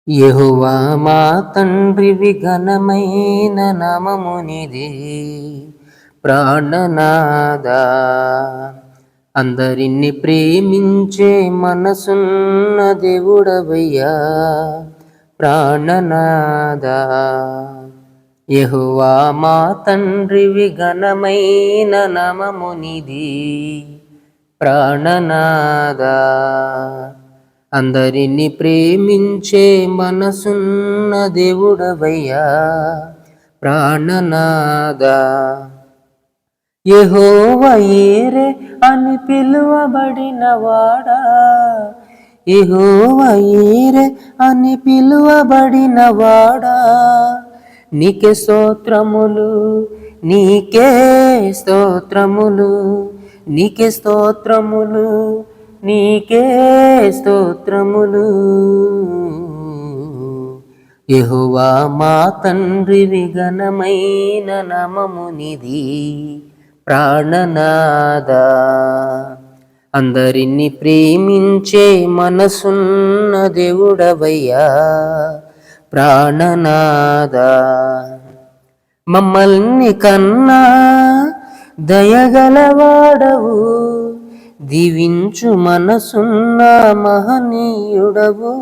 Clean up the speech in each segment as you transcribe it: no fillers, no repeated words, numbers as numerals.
యెహోవా మా తండ్రివి ఘనమైన నామమునిది. ప్రాణనాదా అందరిని ప్రేమించే మనసున్న దేవుడవయ్యా. ప్రాణనాదా యెహోవా మా తండ్రివి ఘనమైన నామమునిది. ప్రాణనాదా అందరిని ప్రేమించే మనసున్న దేవుడవయ్యా. ప్రాణనాదా యెహోవా యీరే అని పిలువబడినవాడా. యెహోవా యీరే అని పిలువబడినవాడా. నీకే స్తోత్రములు, నీకే స్తోత్రములు, నీకే స్తోత్రములు, నీకే స్తోత్రములు. యెహోవా మా తండ్రివి ఘనమైన నామమునిది. ప్రాణనాదా అందరిని ప్రేమించే మనసున్న దేవుడవయ్యా. ప్రాణనాదా మమ్మల్ని కన్నా దయగలవాడవు, దీవించు మనసున్న మహనీయుడవు.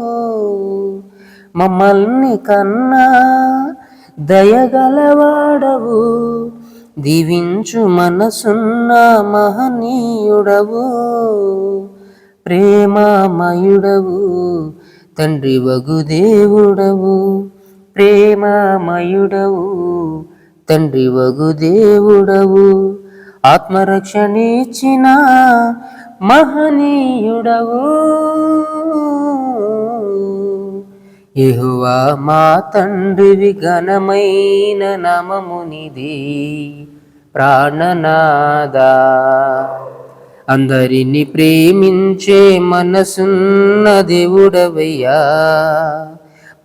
మమ్మల్ని కన్నా దయగలవాడవు, దీవించు మనసున్న మహనీయుడవు. ప్రేమమయుడవు, తండ్రి వగు దేవుడవు. ప్రేమమయుడవు, తండ్రి వగు దేవుడవు. ఆత్మరక్షణిచ్చిన మహనీయుడవు. యెహోవా మా తండ్రివి ఘనమైన నామమునిది. ప్రాణనాదా అందరిని ప్రేమించే మనసున్న దేవుడవయ్యా.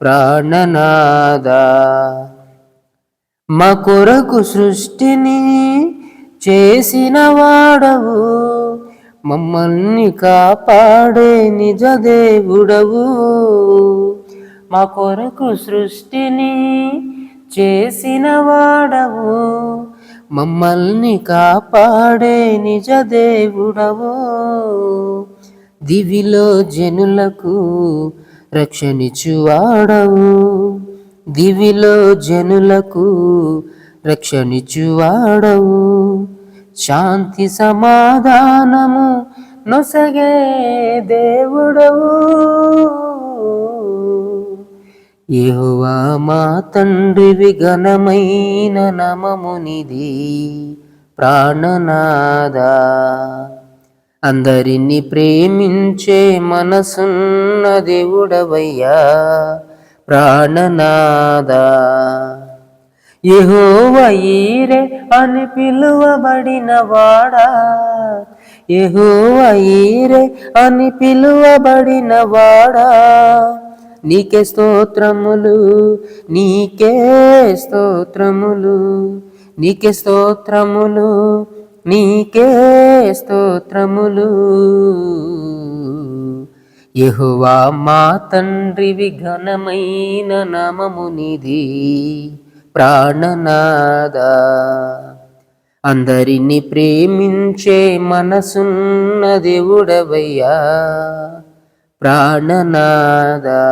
ప్రాణనాదా మా కొరకు సృష్టిని చేసిన వాడవు, మమ్మల్ని కాపాడే నిజ దేవుడవు. మా కొరకు సృష్టిని చేసిన వాడవు, మమ్మల్ని కాపాడే నిజ దేవుడవు. దివిలో జనులకు రక్షణిచ్చువాడవు, దివిలో జనులకు రక్షణిచ్చువాడవు. శాంతి సమాధానము నొసగే దేవుడవు. యెహోవా మా తండ్రివి ఘనమైన నామమునిది. ప్రాణనాదా అందరిని ప్రేమించే మనసున్న దేవుడవయ్యా. ప్రాణనాదా యెహోవా యీరే అని పిలువబడినవాడా. యెహోవా యీరే అని పిలువబడినవాడా. నీకే స్తోత్రములు, నీకే స్తోత్రములు, నీకే స్తోత్రములు, నీకే స్తోత్రములు. యెహోవా మా తండ్రివి ఘనమైన నామమునిది. ప్రాణనాదా అందరిని ప్రేమించే మనసున్న దేవుడవయ్యా. ప్రాణనాదా